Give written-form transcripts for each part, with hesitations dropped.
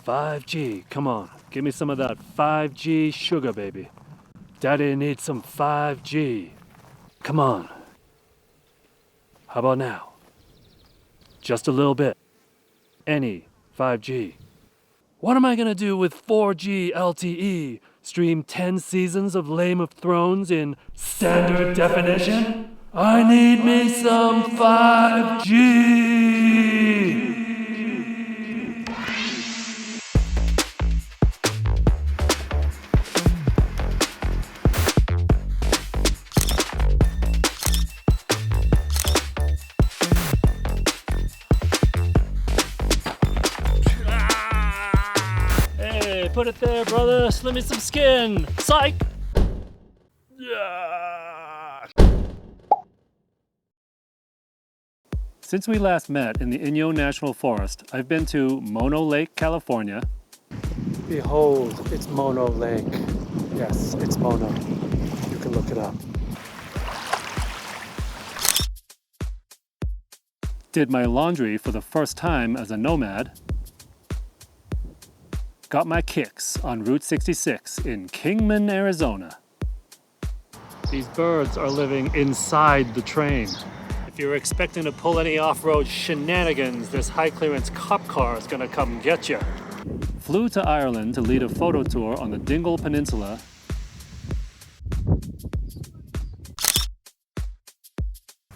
5G, come on, give me some of that 5G sugar, baby. Daddy needs some 5G. Come on. How about now? Just a little bit. Any 5G. What am I gonna do with 4G LTE? Stream 10 seasons of Game of Thrones in standard definition? I need me some 5G! Put it there, brother. Slim me some skin. Psych! Since we last met in the Inyo National Forest, I've been to Mono Lake, California. Behold, it's Mono Lake. Yes, it's Mono. You can look it up. Did my laundry for the first time as a nomad. Got my kicks on Route 66 in Kingman, Arizona. These birds are living inside the train. If you're expecting to pull any off-road shenanigans, this high-clearance cop car is gonna come get you. Flew to Ireland to lead a photo tour on the Dingle Peninsula.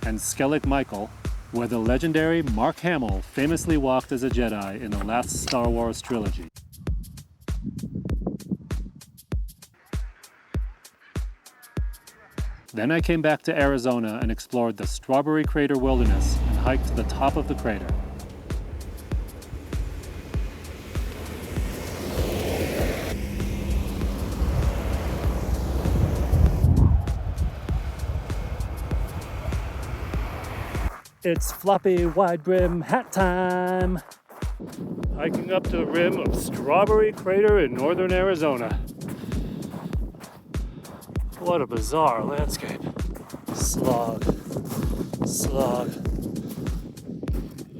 And Skellig Michael, where the legendary Mark Hamill famously walked as a Jedi in the last Star Wars trilogy. Then I came back to Arizona and explored the Strawberry Crater Wilderness and hiked to the top of the crater. It's floppy wide brim hat time! Hiking up to the rim of Strawberry Crater in northern Arizona. What a bizarre landscape. Slog. Slog.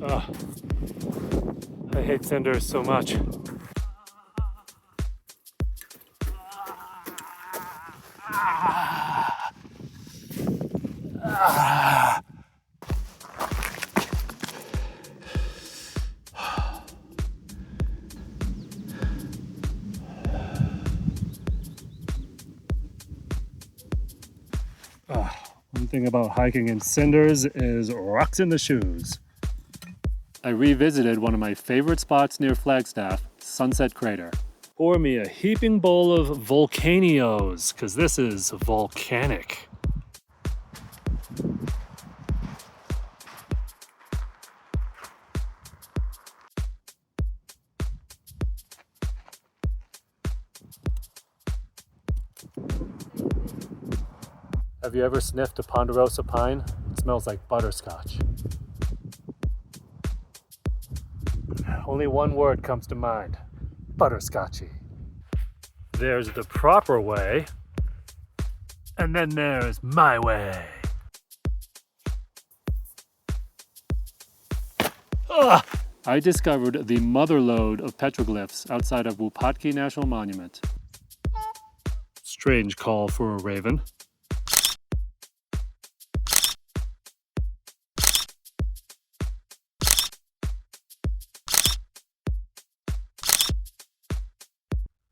Ugh. I hate cinders so much. One thing about hiking in cinders is rocks in the shoes. I revisited one of my favorite spots near Flagstaff, Sunset Crater. Pour me a heaping bowl of volcanios, because this is volcanic. Have you ever sniffed a ponderosa pine? It smells like butterscotch. Only one word comes to mind. Butterscotchy. There's the proper way, and then there's my way. Ugh! I discovered the mother lode of petroglyphs outside of Wupatki National Monument. Strange call for a raven.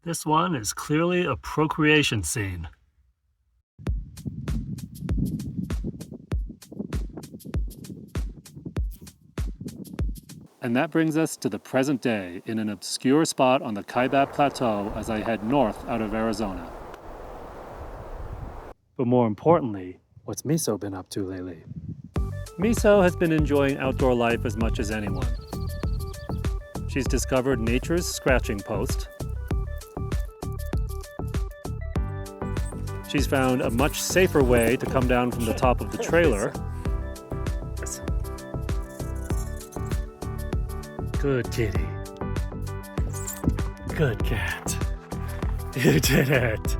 This one is clearly a procreation scene. And that brings us to the present day in an obscure spot on the Kaibab Plateau as I head north out of Arizona. But more importantly, what's Miso been up to lately? Miso has been enjoying outdoor life as much as anyone. She's discovered nature's scratching post. She's found a much safer way to come down from the top of the trailer. Good kitty. Good cat. You did it.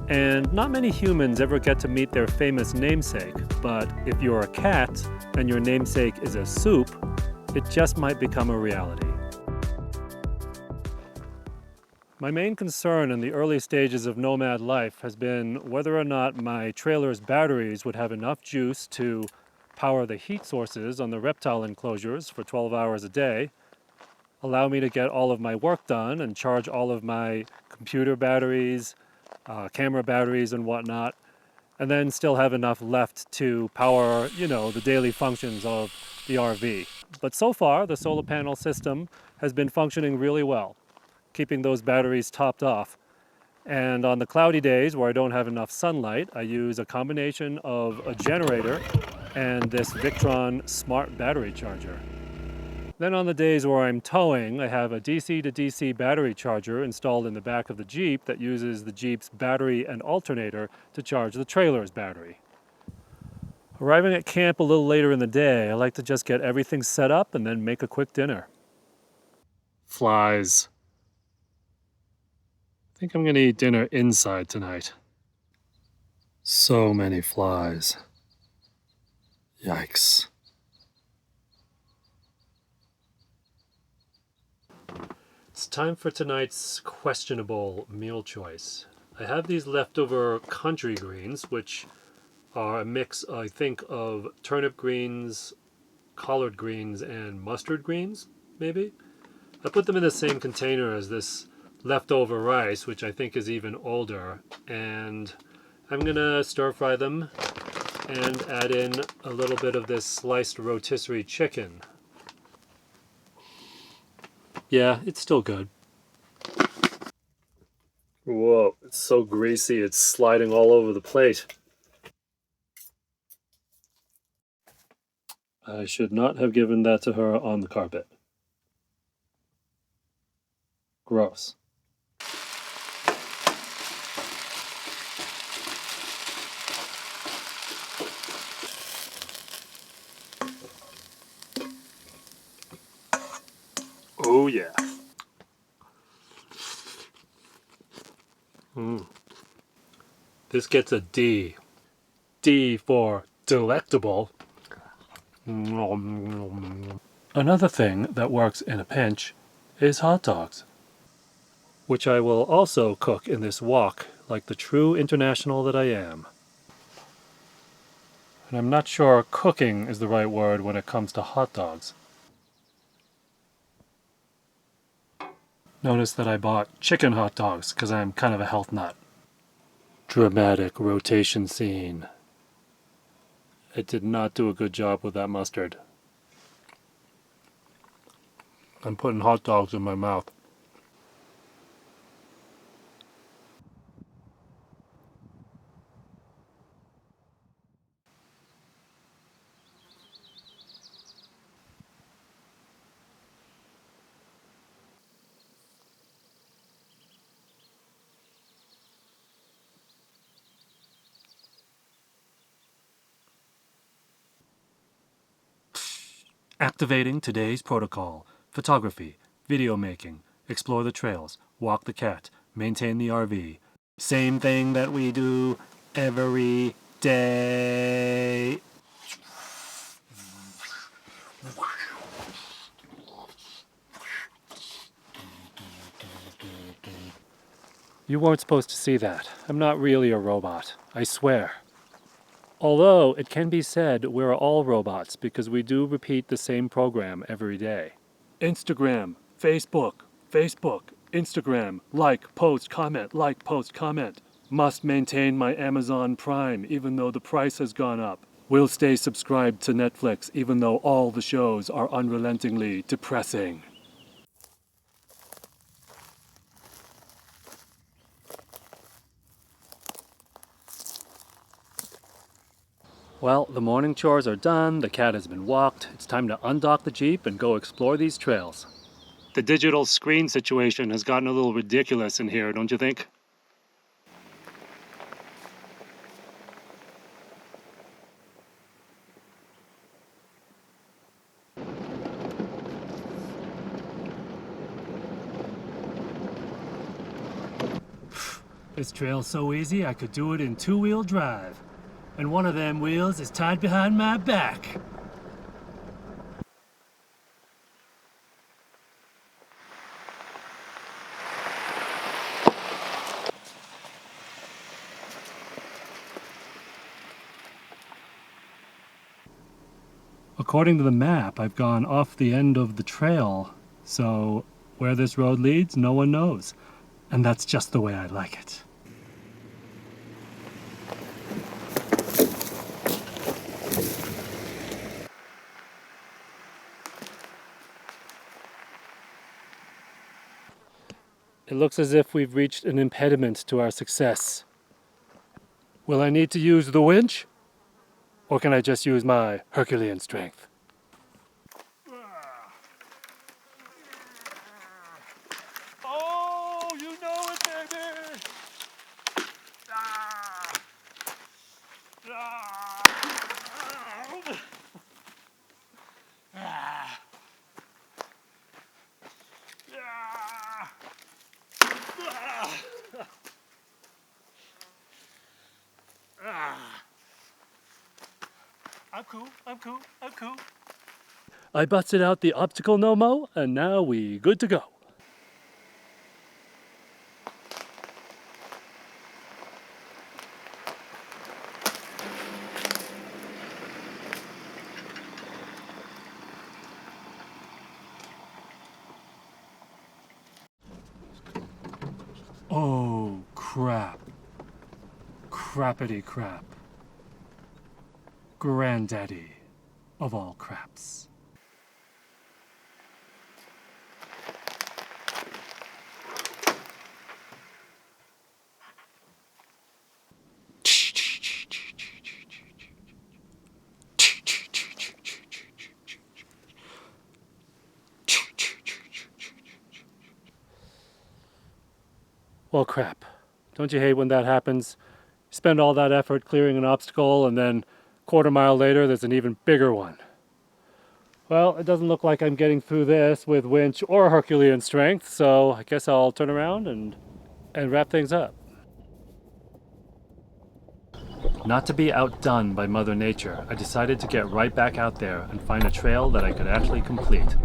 And not many humans ever get to meet their famous namesake, but if you're a cat and your namesake is a soup, it just might become a reality. My main concern in the early stages of Nomad life has been whether or not my trailer's batteries would have enough juice to power the heat sources on the reptile enclosures for 12 hours a day, allow me to get all of my work done and charge all of my computer batteries, camera batteries and whatnot, and then still have enough left to power, the daily functions of the RV. But so far, the solar panel system has been functioning really well, keeping those batteries topped off. And on the cloudy days where I don't have enough sunlight, I use a combination of a generator and this Victron smart battery charger. Then on the days where I'm towing, I have a DC to DC battery charger installed in the back of the Jeep that uses the Jeep's battery and alternator to charge the trailer's battery. Arriving at camp a little later in the day, I like to just get everything set up and then make a quick dinner. Flies. I think I'm gonna eat dinner inside tonight. So many flies. Yikes. It's time for tonight's questionable meal choice. I have these leftover country greens, which are a mix, I think, of turnip greens, collard greens, and mustard greens, maybe? I put them in the same container as this leftover rice, which I think is even older, and I'm gonna stir fry them and add in a little bit of this sliced rotisserie chicken. Yeah, it's still good. Whoa, it's so greasy, it's sliding all over the plate. I should not have given that to her on the carpet. Gross. Oh yeah. This gets a D. D for delectable. Another thing that works in a pinch is hot dogs, which I will also cook in this wok like the true international that I am. And I'm not sure cooking is the right word when it comes to hot dogs. Notice that I bought chicken hot dogs because I'm kind of a health nut. Dramatic rotation scene. It did not do a good job with that mustard. I'm putting hot dogs in my mouth. Activating today's protocol. Photography, video making, explore the trails, walk the cat, maintain the RV. Same thing that we do every day. You weren't supposed to see that. I'm not really a robot, I swear. Although it can be said we're all robots because we do repeat the same program every day. Instagram, Facebook, Instagram, like, post, comment. Must maintain my Amazon Prime even though the price has gone up. Will stay subscribed to Netflix even though all the shows are unrelentingly depressing. Well, the morning chores are done, the cat has been walked, it's time to undock the Jeep and go explore these trails. The digital screen situation has gotten a little ridiculous in here, don't you think? This trail's so easy I could do it in two-wheel drive. And one of them wheels is tied behind my back. according to the map, I've gone off the end of the trail, so where this road leads, no one knows. And that's just the way I like it. It looks as if we've reached an impediment to our success. Will I need to use the winch? Or can I just use my Herculean strength? Oh, you know it, baby! I'm cool. I busted out the optical Nomo, and now we good to go. Oh, crap. Crappity crap. Granddaddy of all craps. Well, crap. Don't you hate when that happens? You spend all that effort clearing an obstacle and then quarter mile later there's an even bigger one. Well, it doesn't look like I'm getting through this with winch or Herculean strength, so I guess I'll turn around and wrap things up. Not to be outdone by Mother Nature, I decided to get right back out there and find a trail that I could actually complete.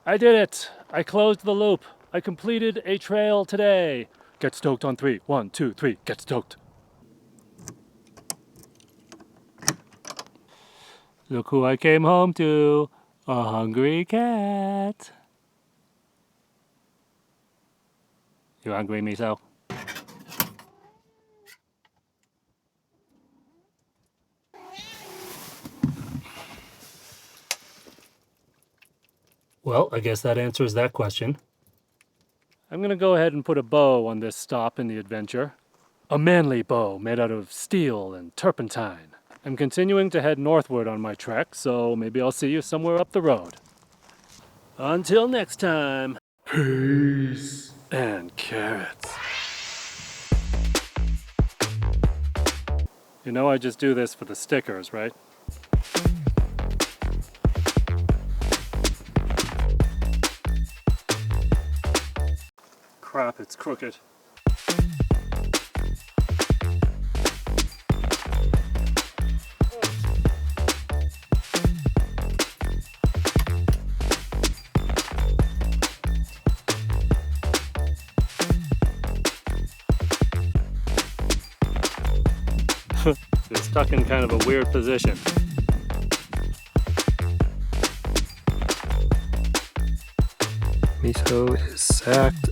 I did it! I closed the loop. I completed a trail today. Get stoked on 3. 1, 2, 3. Get stoked. Look who I came home to. A hungry cat. You hungry, Miso? Well, I guess that answers that question. I'm gonna go ahead and put a bow on this stop in the adventure. A manly bow made out of steel and turpentine. I'm continuing to head northward on my trek, so maybe I'll see you somewhere up the road. Until next time, peace and carrots. You know I just do this for the stickers, right? Crap, it's crooked. It's stuck in kind of a weird position. Miso is sacked